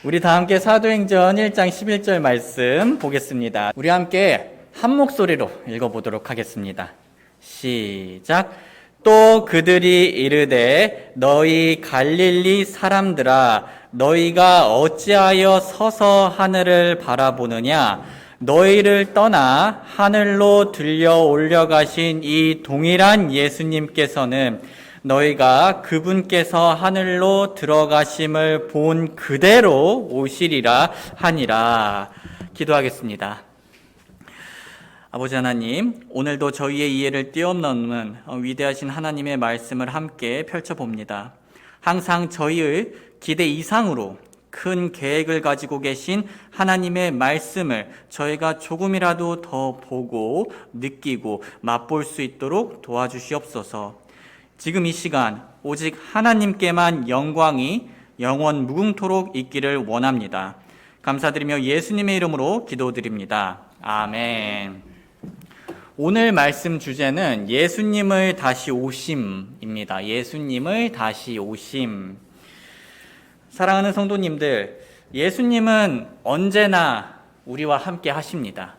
우리 다 함께 사도행전 1장 11절 말씀 보겠습니다. 우리 함께 한 목소리로 읽어보도록 하겠습니다. 시작. 또 그들이 이르되 너희 갈릴리 사람들아 너희가 어찌하여 서서 하늘을 바라보느냐 너희를 떠나 하늘로 들려 올려가신 이 동일한 예수님께서는 너희가 그분께서 하늘로 들어가심을 본 그대로 오시리라 하니라. 기도하겠습니다. 아버지 하나님, 오늘도 저희의 이해를 뛰어넘는 위대하신 하나님의 말씀을 함께 펼쳐봅니다. 항상 저희의 기대 이상으로 큰 계획을 가지고 계신 하나님의 말씀을 저희가 조금이라도 더 보고 느끼고 맛볼 수 있도록 도와주시옵소서. 지금 이 시간 오직 하나님께만 영광이 영원 무궁토록 있기를 원합니다. 감사드리며 예수님의 이름으로 기도드립니다. 아멘. 오늘 말씀 주제는 예수님의 다시 오심입니다. 예수님의 다시 오심. 사랑하는 성도님들, 예수님은 언제나 우리와 함께 하십니다.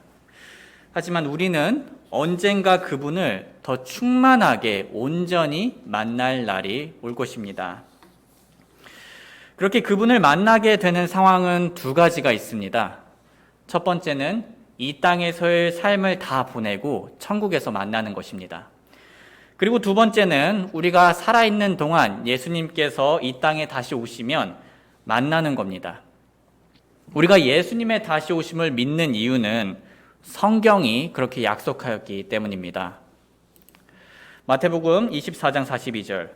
하지만 우리는 언젠가 그분을 더 충만하게 온전히 만날 날이 올 것입니다. 그렇게 그분을 만나게 되는 상황은 두 가지가 있습니다. 첫 번째는 이 땅에서의 삶을 다 보내고 천국에서 만나는 것입니다. 그리고 두 번째는 우리가 살아있는 동안 예수님께서 이 땅에 다시 오시면 만나는 겁니다. 우리가 예수님의 다시 오심을 믿는 이유는 성경이 그렇게 약속하였기 때문입니다. 마태복음 24장 42절.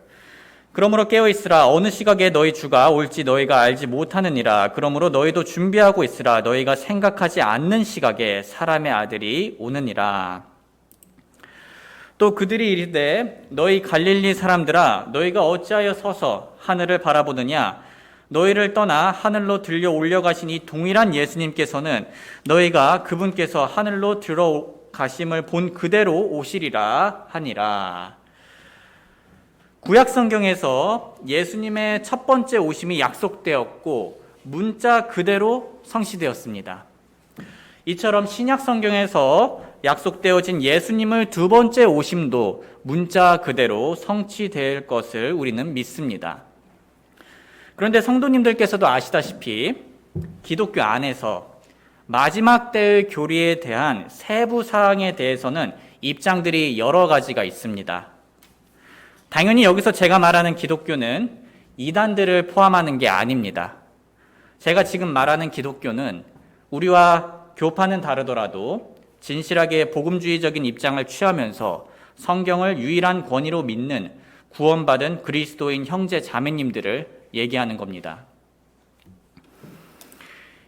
그러므로 깨어있으라. 어느 시각에 너희 주가 올지 너희가 알지 못하느니라. 그러므로 너희도 준비하고 있으라. 너희가 생각하지 않는 시각에 사람의 아들이 오느니라. 또 그들이 이르되 너희 갈릴리 사람들아 너희가 어찌하여 서서 하늘을 바라보느냐 너희를 떠나 하늘로 들려 올려가신 이 동일한 예수님께서는 너희가 그분께서 하늘로 들어가심을 본 그대로 오시리라 하니라. 구약 성경에서 예수님의 첫 번째 오심이 약속되었고 문자 그대로 성취되었습니다. 이처럼 신약 성경에서 약속되어진 예수님의 두 번째 오심도 문자 그대로 성취될 것을 우리는 믿습니다. 그런데 성도님들께서도 아시다시피 기독교 안에서 마지막 때의 교리에 대한 세부 사항에 대해서는 입장들이 여러 가지가 있습니다. 당연히 여기서 제가 말하는 기독교는 이단들을 포함하는 게 아닙니다. 제가 지금 말하는 기독교는 우리와 교파는 다르더라도 진실하게 복음주의적인 입장을 취하면서 성경을 유일한 권위로 믿는 구원받은 그리스도인 형제 자매님들을 얘기하는 겁니다.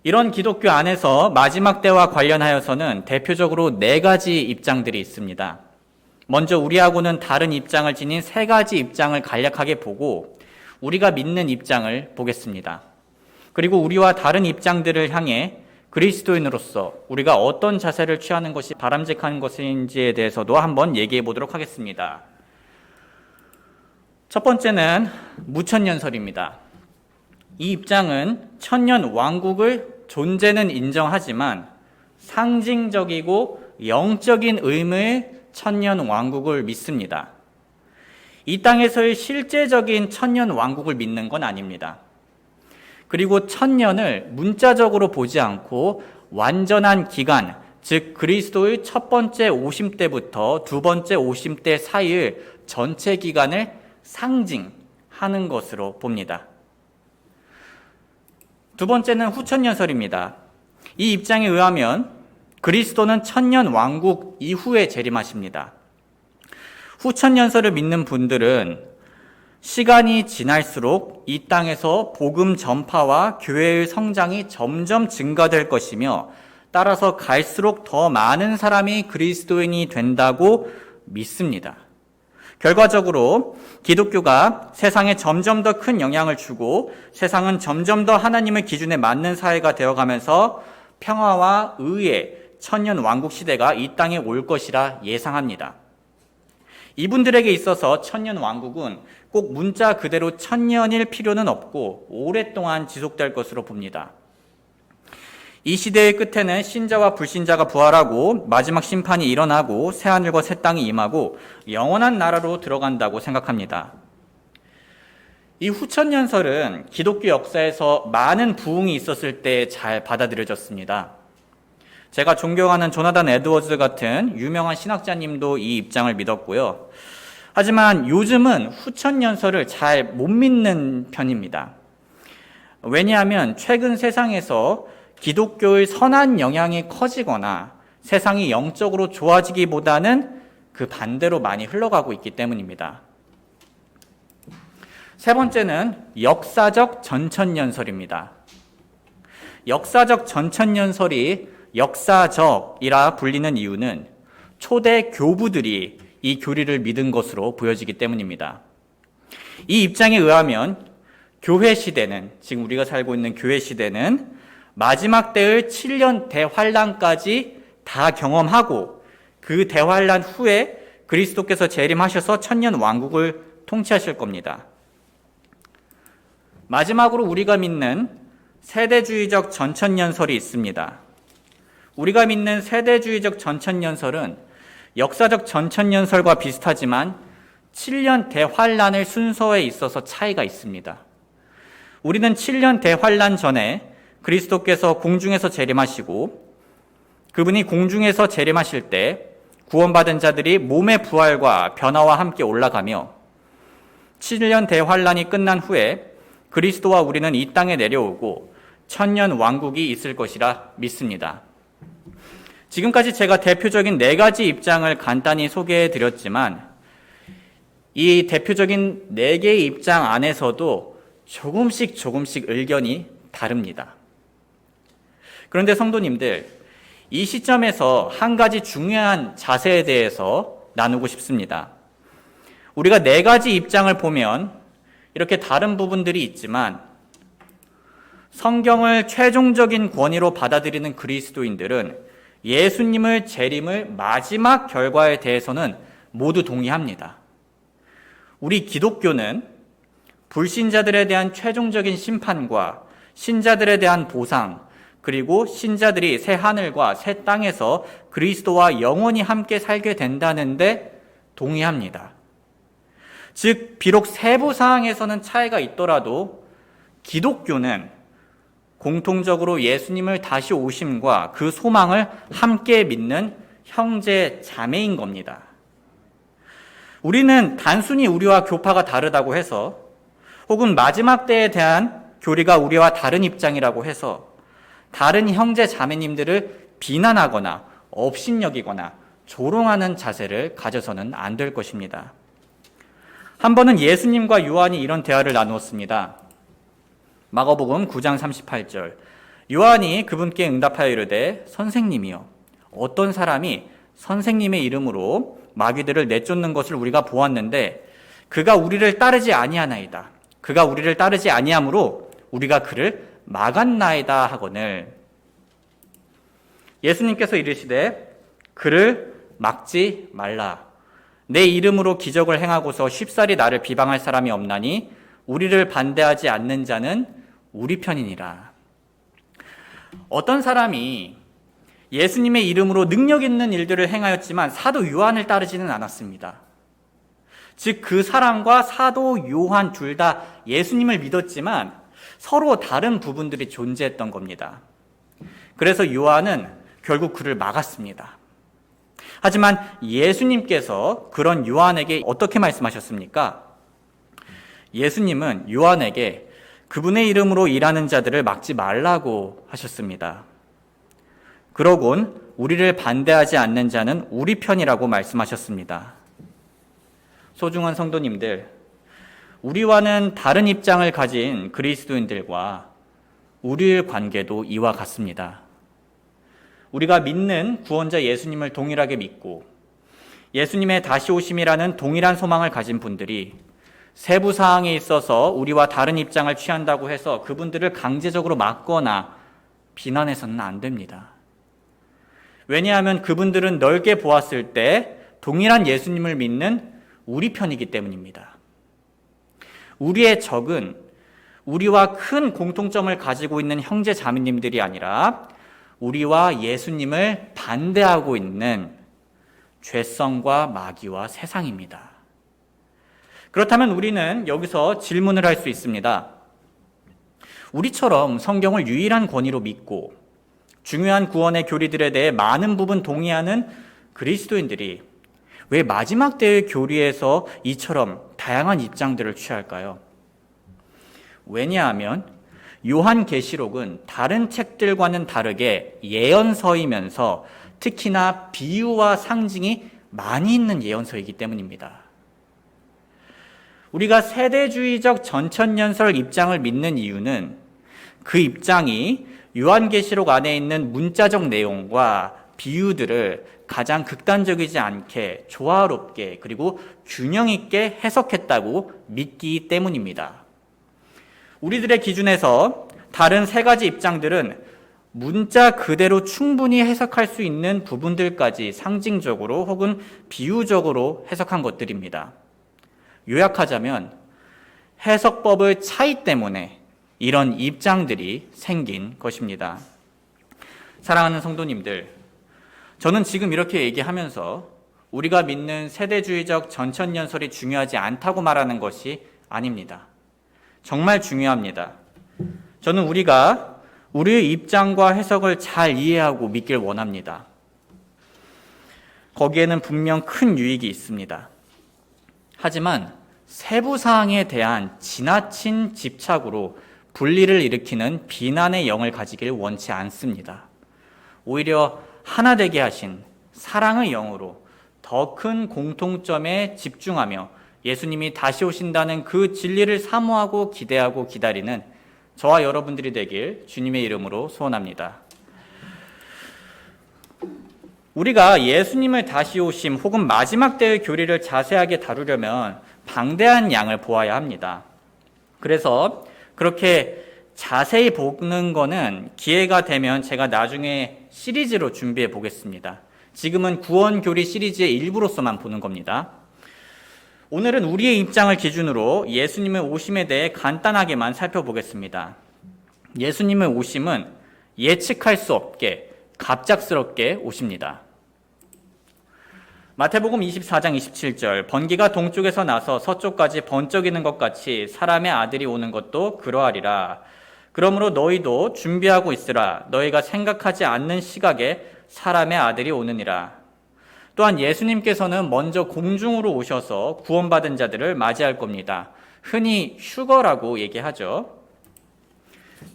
이런 기독교 안에서 마지막 때와 관련하여서는 대표적으로 네 가지 입장들이 있습니다. 먼저 우리하고는 다른 입장을 지닌 세 가지 입장을 간략하게 보고 우리가 믿는 입장을 보겠습니다. 그리고 우리와 다른 입장들을 향해 그리스도인으로서 우리가 어떤 자세를 취하는 것이 바람직한 것인지에 대해서도 한번 얘기해 보도록 하겠습니다. 첫 번째는 무천년설입니다. 이 입장은 천년 왕국을 존재는 인정하지만 상징적이고 영적인 의미의 천년 왕국을 믿습니다. 이 땅에서의 실제적인 천년 왕국을 믿는 건 아닙니다. 그리고 천년을 문자적으로 보지 않고 완전한 기간, 즉 그리스도의 첫 번째 오심 때부터 두 번째 오심 때 사이의 전체 기간을 상징하는 것으로 봅니다. 두 번째는 후천년설입니다. 이 입장에 의하면 그리스도는 천년 왕국 이후에 재림하십니다. 후천년설을 믿는 분들은 시간이 지날수록 이 땅에서 복음 전파와 교회의 성장이 점점 증가될 것이며 따라서 갈수록 더 많은 사람이 그리스도인이 된다고 믿습니다. 결과적으로 기독교가 세상에 점점 더 큰 영향을 주고 세상은 점점 더 하나님의 기준에 맞는 사회가 되어가면서 평화와 의의 천년 왕국 시대가 이 땅에 올 것이라 예상합니다. 이분들에게 있어서 천년 왕국은 꼭 문자 그대로 천년일 필요는 없고 오랫동안 지속될 것으로 봅니다. 이 시대의 끝에는 신자와 불신자가 부활하고 마지막 심판이 일어나고 새하늘과 새 땅이 임하고 영원한 나라로 들어간다고 생각합니다. 이 후천년설은 기독교 역사에서 많은 부흥이 있었을 때 잘 받아들여졌습니다. 제가 존경하는 조나단 에드워즈 같은 유명한 신학자님도 이 입장을 믿었고요. 하지만 요즘은 후천년설을 잘 못 믿는 편입니다. 왜냐하면 최근 세상에서 기독교의 선한 영향이 커지거나 세상이 영적으로 좋아지기보다는 그 반대로 많이 흘러가고 있기 때문입니다. 세 번째는 역사적 전천년설입니다. 역사적 전천년설이 역사적이라 불리는 이유는 초대 교부들이 이 교리를 믿은 것으로 보여지기 때문입니다. 이 입장에 의하면 교회 시대는, 지금 우리가 살고 있는 교회 시대는 마지막 때의 7년 대환란까지 다 경험하고 그 대환란 후에 그리스도께서 재림하셔서 천년 왕국을 통치하실 겁니다. 마지막으로 우리가 믿는 세대주의적 전천년설이 있습니다. 우리가 믿는 세대주의적 전천년설은 역사적 전천년설과 비슷하지만 7년 대환란의 순서에 있어서 차이가 있습니다. 우리는 7년 대환란 전에 그리스도께서 공중에서 재림하시고 그분이 공중에서 재림하실 때 구원받은 자들이 몸의 부활과 변화와 함께 올라가며 7년 대환란이 끝난 후에 그리스도와 우리는 이 땅에 내려오고 천년 왕국이 있을 것이라 믿습니다. 지금까지 제가 대표적인 4가지 입장을 간단히 소개해 드렸지만 이 대표적인 4개의 입장 안에서도 조금씩 의견이 다릅니다. 그런데 성도님들, 이 시점에서 한 가지 중요한 자세에 대해서 나누고 싶습니다. 우리가 4가지 입장을 보면 이렇게 다른 부분들이 있지만 성경을 최종적인 권위로 받아들이는 그리스도인들은 예수님의 재림을 마지막 결과에 대해서는 모두 동의합니다. 우리 기독교는 불신자들에 대한 최종적인 심판과 신자들에 대한 보상, 그리고 신자들이 새 하늘과 새 땅에서 그리스도와 영원히 함께 살게 된다는데 동의합니다. 즉, 비록 세부 사항에서는 차이가 있더라도 기독교는 공통적으로 예수님을 다시 오심과 그 소망을 함께 믿는 형제 자매인 겁니다. 우리는 단순히 우리와 교파가 다르다고 해서 혹은 마지막 때에 대한 교리가 우리와 다른 입장이라고 해서 다른 형제 자매님들을 비난하거나 업신여기거나 조롱하는 자세를 가져서는 안 될 것입니다. 한 번은 예수님과 요한이 이런 대화를 나누었습니다. 마가복음 9장 38절. 요한이 그분께 응답하여 이르되 선생님이여, 어떤 사람이 선생님의 이름으로 마귀들을 내쫓는 것을 우리가 보았는데 그가 우리를 따르지 아니하나이다. 그가 우리를 따르지 아니하므로 우리가 그를 막았나이다 하거늘. 예수님께서 이르시되 그를 막지 말라. 내 이름으로 기적을 행하고서 쉽사리 나를 비방할 사람이 없나니 우리를 반대하지 않는 자는 우리 편이니라. 어떤 사람이 예수님의 이름으로 능력 있는 일들을 행하였지만 사도 요한을 따르지는 않았습니다. 즉, 그 사람과 사도 요한 둘 다 예수님을 믿었지만 서로 다른 부분들이 존재했던 겁니다. 그래서 요한은 결국 그를 막았습니다. 하지만 예수님께서 그런 요한에게 어떻게 말씀하셨습니까? 예수님은 요한에게 그분의 이름으로 일하는 자들을 막지 말라고 하셨습니다. 그러곤 우리를 반대하지 않는 자는 우리 편이라고 말씀하셨습니다. 소중한 성도님들, 우리와는 다른 입장을 가진 그리스도인들과 우리의 관계도 이와 같습니다. 우리가 믿는 구원자 예수님을 동일하게 믿고 예수님의 다시 오심이라는 동일한 소망을 가진 분들이 세부 사항에 있어서 우리와 다른 입장을 취한다고 해서 그분들을 강제적으로 막거나 비난해서는 안 됩니다. 왜냐하면 그분들은 넓게 보았을 때 동일한 예수님을 믿는 우리 편이기 때문입니다. 우리의 적은 우리와 큰 공통점을 가지고 있는 형제 자매님들이 아니라 우리와 예수님을 반대하고 있는 죄성과 마귀와 세상입니다. 그렇다면 우리는 여기서 질문을 할 수 있습니다. 우리처럼 성경을 유일한 권위로 믿고 중요한 구원의 교리들에 대해 많은 부분 동의하는 그리스도인들이 왜 마지막 때의 교리에서 이처럼 다양한 입장들을 취할까요? 왜냐하면 요한계시록은 다른 책들과는 다르게 예언서이면서 특히나 비유와 상징이 많이 있는 예언서이기 때문입니다. 우리가 세대주의적 전천년설 입장을 믿는 이유는 그 입장이 요한계시록 안에 있는 문자적 내용과 비유들을 가장 극단적이지 않게 조화롭게 그리고 균형 있게 해석했다고 믿기 때문입니다. 우리들의 기준에서 다른 세 가지 입장들은 문자 그대로 충분히 해석할 수 있는 부분들까지 상징적으로 혹은 비유적으로 해석한 것들입니다. 요약하자면 해석법의 차이 때문에 이런 입장들이 생긴 것입니다. 사랑하는 성도님들, 저는 지금 이렇게 얘기하면서 우리가 믿는 세대주의적 전천년설이 중요하지 않다고 말하는 것이 아닙니다. 정말 중요합니다. 저는 우리가 우리의 입장과 해석을 잘 이해하고 믿길 원합니다. 거기에는 분명 큰 유익이 있습니다. 하지만 세부 사항에 대한 지나친 집착으로 분리를 일으키는 비난의 영을 가지길 원치 않습니다. 오히려 하나 되게 하신 사랑의 영으로 더 큰 공통점에 집중하며 예수님이 다시 오신다는 그 진리를 사모하고 기대하고 기다리는 저와 여러분들이 되길 주님의 이름으로 소원합니다. 우리가 예수님의 다시 오심 혹은 마지막 때의 교리를 자세하게 다루려면 방대한 양을 보아야 합니다. 그래서 그렇게 자세히 보는 거는 기회가 되면 제가 나중에 시리즈로 준비해 보겠습니다. 지금은 구원교리 시리즈의 일부로서만 보는 겁니다. 오늘은 우리의 입장을 기준으로 예수님의 오심에 대해 간단하게만 살펴보겠습니다. 예수님의 오심은 예측할 수 없게 갑작스럽게 오십니다. 마태복음 24장 27절, 번개가 동쪽에서 나서 서쪽까지 번쩍이는 것 같이 사람의 아들이 오는 것도 그러하리라. 그러므로 너희도 준비하고 있으라. 너희가 생각하지 않는 시각에 사람의 아들이 오느니라. 또한 예수님께서는 먼저 공중으로 오셔서 구원받은 자들을 맞이할 겁니다. 흔히 휴거라고 얘기하죠.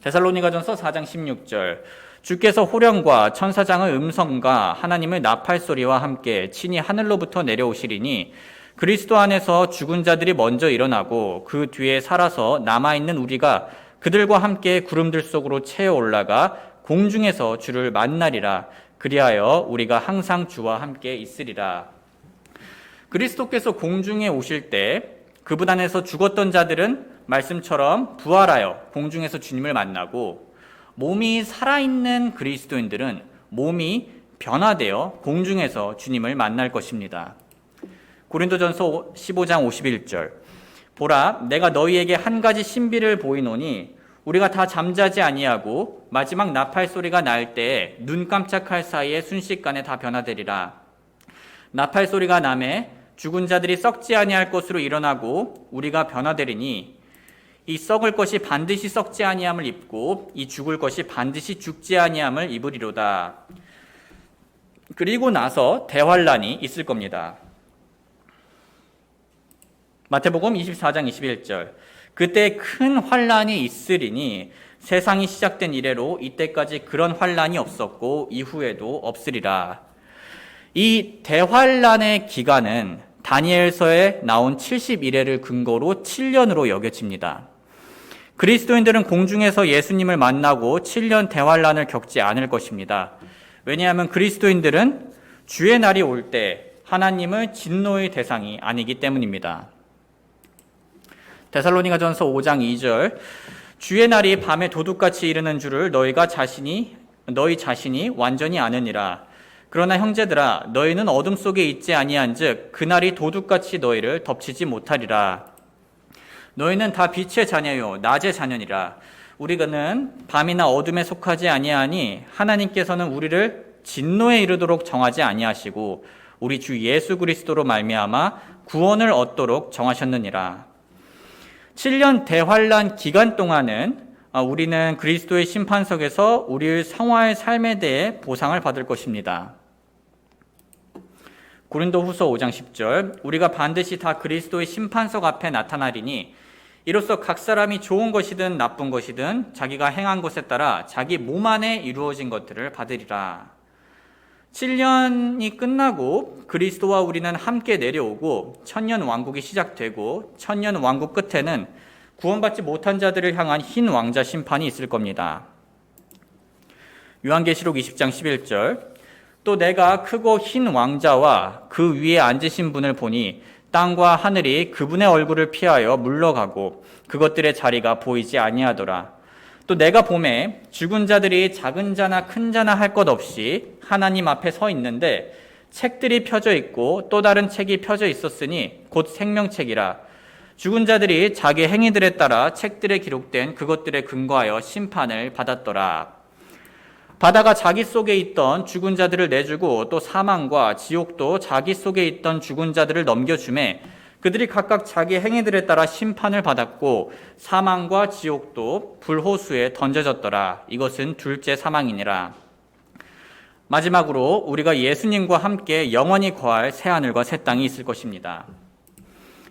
데살로니가전서 4장 16절, 주께서 호령과 천사장의 음성과 하나님의 나팔 소리와 함께 친히 하늘로부터 내려오시리니 그리스도 안에서 죽은 자들이 먼저 일어나고 그 뒤에 살아서 남아있는 우리가 그들과 함께 구름들 속으로 채어 올라가 공중에서 주를 만나리라. 그리하여 우리가 항상 주와 함께 있으리라. 그리스도께서 공중에 오실 때 그분 안에서 죽었던 자들은 말씀처럼 부활하여 공중에서 주님을 만나고, 몸이 살아있는 그리스도인들은 몸이 변화되어 공중에서 주님을 만날 것입니다. 고린도전서 15장 51절, 보라, 내가 너희에게 한 가지 신비를 보이노니 우리가 다 잠자지 아니하고 마지막 나팔 소리가 날 때에 눈 깜짝할 사이에 순식간에 다 변화되리라. 나팔 소리가 나매 죽은 자들이 썩지 아니할 것으로 일어나고 우리가 변화되리니 이 썩을 것이 반드시 썩지 아니함을 입고 이 죽을 것이 반드시 죽지 아니함을 입으리로다. 그리고 나서 대환란이 있을 겁니다. 마태복음 24장 21절, 그때 큰 환란이 있으리니 세상이 시작된 이래로 이때까지 그런 환란이 없었고 이후에도 없으리라. 이 대환란의 기간은 다니엘서에 나온 71회를 근거로 7년으로 여겨집니다. 그리스도인들은 공중에서 예수님을 만나고 7년 대환란을 겪지 않을 것입니다. 왜냐하면 그리스도인들은 주의 날이 올 때 하나님의 진노의 대상이 아니기 때문입니다. 데살로니가전서 5장 2절, 주의 날이 밤에 도둑같이 이르는 줄을 너희 자신이 완전히 아느니라. 그러나 형제들아 너희는 어둠 속에 있지 아니한즉 그날이 도둑같이 너희를 덮치지 못하리라. 너희는 다 빛의 자녀요 낮의 자녀니라. 우리는 밤이나 어둠에 속하지 아니하니 하나님께서는 우리를 진노에 이르도록 정하지 아니하시고 우리 주 예수 그리스도로 말미암아 구원을 얻도록 정하셨느니라. 7년 대환란 기간 동안은 우리는 그리스도의 심판석에서 우리의 성화의 삶에 대해 보상을 받을 것입니다. 고린도후서 5장 10절 우리가 반드시 다 그리스도의 심판석 앞에 나타나리니 이로써 각 사람이 좋은 것이든 나쁜 것이든 자기가 행한 것에 따라 자기 몸 안에 이루어진 것들을 받으리라. 7년이 끝나고 그리스도와 우리는 함께 내려오고 천년 왕국이 시작되고 천년 왕국 끝에는 구원받지 못한 자들을 향한 흰 왕자 심판이 있을 겁니다. 요한계시록 20장 11절 또 내가 크고 흰 왕자와 그 위에 앉으신 분을 보니 땅과 하늘이 그분의 얼굴을 피하여 물러가고 그것들의 자리가 보이지 아니하더라. 또 내가 보매 죽은 자들이 작은 자나 큰 자나 할 것 없이 하나님 앞에 서 있는데 책들이 펴져 있고 또 다른 책이 펴져 있었으니 곧 생명책이라. 죽은 자들이 자기 행위들에 따라 책들에 기록된 그것들에 근거하여 심판을 받았더라. 바다가 자기 속에 있던 죽은 자들을 내주고 또 사망과 지옥도 자기 속에 있던 죽은 자들을 넘겨주매 그들이 각각 자기 행위들에 따라 심판을 받았고 사망과 지옥도 불호수에 던져졌더라. 이것은 둘째 사망이니라. 마지막으로 우리가 예수님과 함께 영원히 거할 새하늘과 새 땅이 있을 것입니다.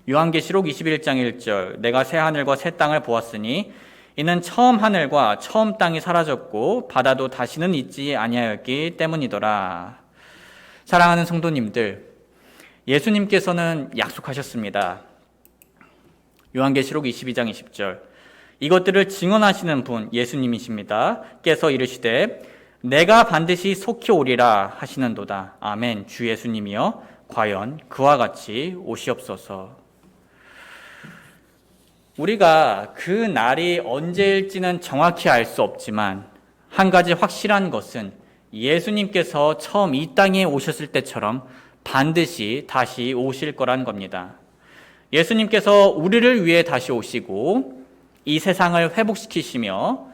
요한계시록 21장 1절 내가 새하늘과 새 땅을 보았으니 이는 처음 하늘과 처음 땅이 사라졌고 바다도 다시는 있지 아니하였기 때문이더라. 사랑하는 성도님들, 예수님께서는 약속하셨습니다. 요한계시록 22장 20절 이것들을 증언하시는 분 예수님이십니다. 께서 이르시되 내가 반드시 속히 오리라 하시는도다. 아멘. 주 예수님이여 과연 그와 같이 오시옵소서. 우리가 그 날이 언제일지는 정확히 알 수 없지만 한 가지 확실한 것은 예수님께서 처음 이 땅에 오셨을 때처럼 반드시 다시 오실 거란 겁니다. 예수님께서 우리를 위해 다시 오시고 이 세상을 회복시키시며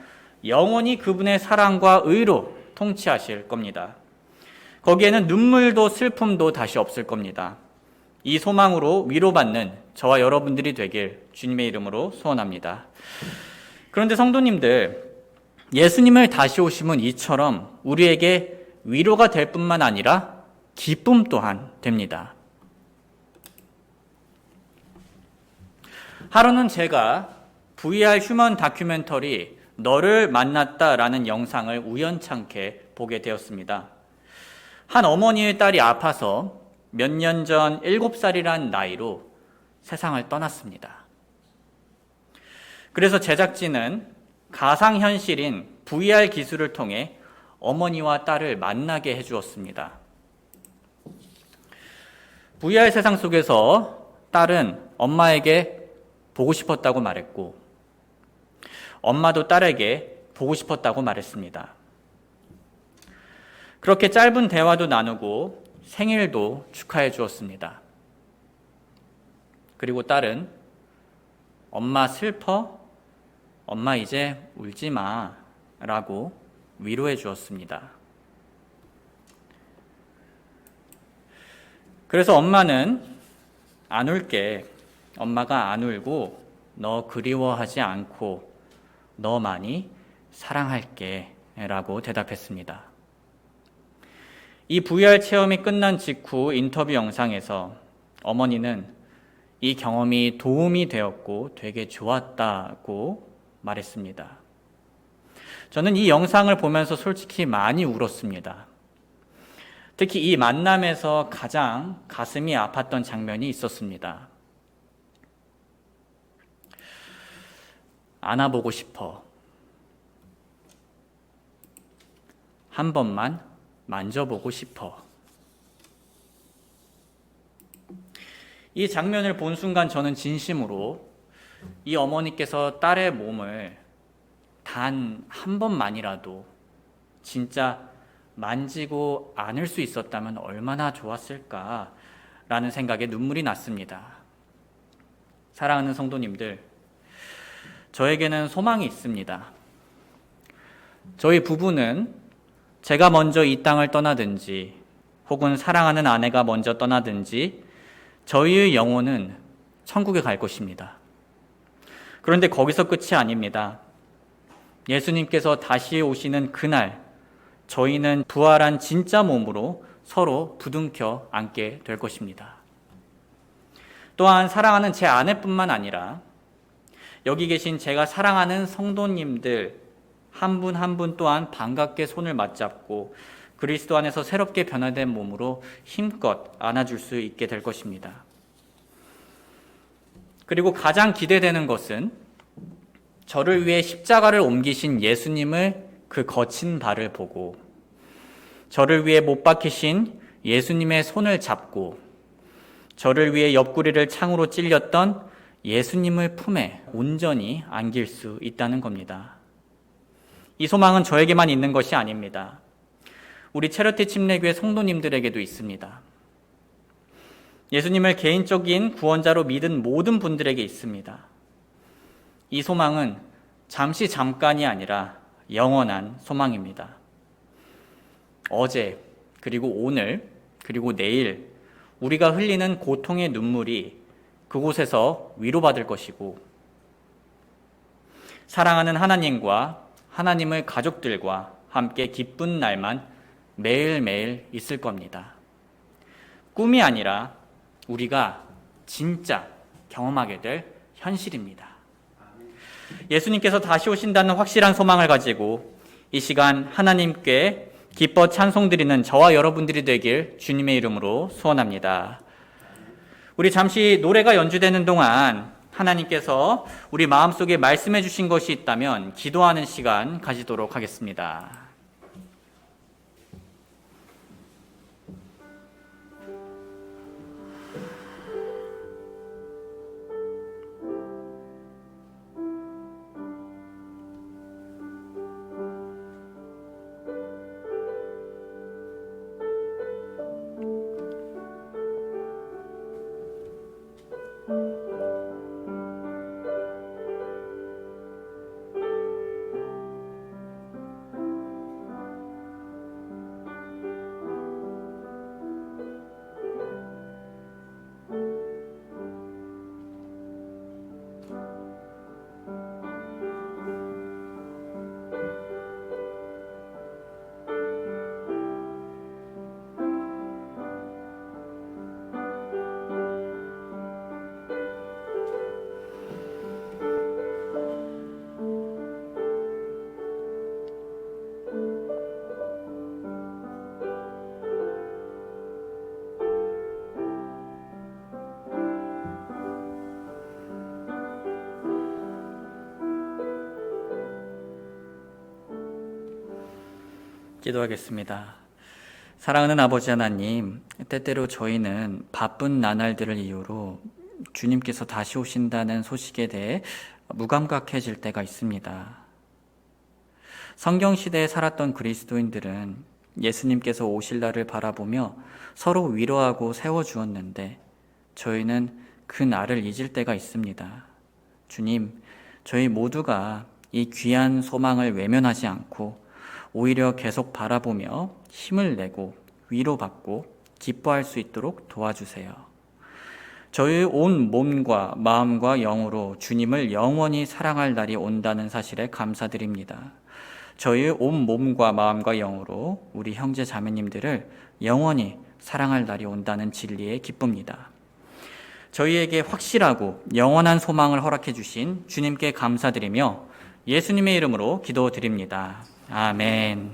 영원히 그분의 사랑과 의로 통치하실 겁니다. 거기에는 눈물도 슬픔도 다시 없을 겁니다. 이 소망으로 위로받는 저와 여러분들이 되길 주님의 이름으로 소원합니다. 그런데 성도님들, 예수님을 다시 오시면 이처럼 우리에게 위로가 될 뿐만 아니라 기쁨 또한 됩니다. 하루는 제가 VR 휴먼 다큐멘터리 너를 만났다라는 영상을 우연찮게 보게 되었습니다. 한 어머니의 딸이 아파서 몇 년 전 7살이란 나이로 세상을 떠났습니다. 그래서 제작진은 가상현실인 VR 기술을 통해 어머니와 딸을 만나게 해주었습니다. VR 세상 속에서 딸은 엄마에게 보고 싶었다고 말했고 엄마도 딸에게 보고 싶었다고 말했습니다. 그렇게 짧은 대화도 나누고 생일도 축하해 주었습니다. 그리고 딸은 엄마 슬퍼? 엄마 이제 울지 마 라고 위로해 주었습니다. 그래서 엄마는 안 울게, 엄마가 안 울고 너 그리워하지 않고 너 많이 사랑할게 라고 대답했습니다. 이 VR 체험이 끝난 직후 인터뷰 영상에서 어머니는 이 경험이 도움이 되었고 되게 좋았다고 말했습니다. 저는 이 영상을 보면서 솔직히 많이 울었습니다. 특히 이 만남에서 가장 가슴이 아팠던 장면이 있었습니다. 안아보고 싶어. 한 번만 만져보고 싶어. 이 장면을 본 순간 저는 진심으로 이 어머니께서 딸의 몸을 단 한 번만이라도 진짜 만지고 안을 수 있었다면 얼마나 좋았을까라는 생각에 눈물이 났습니다. 사랑하는 성도님들, 저에게는 소망이 있습니다. 저희 부부는 제가 먼저 이 땅을 떠나든지 혹은 사랑하는 아내가 먼저 떠나든지 저희의 영혼은 천국에 갈 것입니다. 그런데 거기서 끝이 아닙니다. 예수님께서 다시 오시는 그날 저희는 부활한 진짜 몸으로 서로 부둥켜 안게 될 것입니다. 또한 사랑하는 제 아내뿐만 아니라 여기 계신 제가 사랑하는 성도님들 한 분 한 분 또한 반갑게 손을 맞잡고 그리스도 안에서 새롭게 변화된 몸으로 힘껏 안아줄 수 있게 될 것입니다. 그리고 가장 기대되는 것은 저를 위해 십자가를 옮기신 예수님을 그 거친 발을 보고 저를 위해 못 박히신 예수님의 손을 잡고 저를 위해 옆구리를 창으로 찔렸던 예수님을 품에 온전히 안길 수 있다는 겁니다. 이 소망은 저에게만 있는 것이 아닙니다. 우리 체러티 침례교회 성도님들에게도 있습니다. 예수님을 개인적인 구원자로 믿은 모든 분들에게 있습니다. 이 소망은 잠깐이 아니라 영원한 소망입니다. 어제, 그리고 오늘, 그리고 내일 우리가 흘리는 고통의 눈물이 그곳에서 위로받을 것이고 사랑하는 하나님과 하나님의 가족들과 함께 기쁜 날만 매일매일 있을 겁니다. 꿈이 아니라 우리가 진짜 경험하게 될 현실입니다. 예수님께서 다시 오신다는 확실한 소망을 가지고 이 시간 하나님께 기뻐 찬송드리는 저와 여러분들이 되길 주님의 이름으로 소원합니다. 우리 잠시 노래가 연주되는 동안 하나님께서 우리 마음속에 말씀해 주신 것이 있다면 기도하는 시간 가지도록 하겠습니다. 기도하겠습니다. 사랑하는 아버지 하나님, 때때로 저희는 바쁜 나날들을 이유로 주님께서 다시 오신다는 소식에 대해 무감각해질 때가 있습니다. 성경시대에 살았던 그리스도인들은 예수님께서 오실 날을 바라보며 서로 위로하고 세워주었는데 저희는 그 날을 잊을 때가 있습니다. 주님, 저희 모두가 이 귀한 소망을 외면하지 않고 오히려 계속 바라보며 힘을 내고 위로받고 기뻐할 수 있도록 도와주세요. 저희 온 몸과 마음과 영으로 주님을 영원히 사랑할 날이 온다는 사실에 감사드립니다. 저희 온 몸과 마음과 영으로 우리 형제 자매님들을 영원히 사랑할 날이 온다는 진리에 기쁩니다. 저희에게 확실하고 영원한 소망을 허락해 주신 주님께 감사드리며 예수님의 이름으로 기도드립니다. 아멘.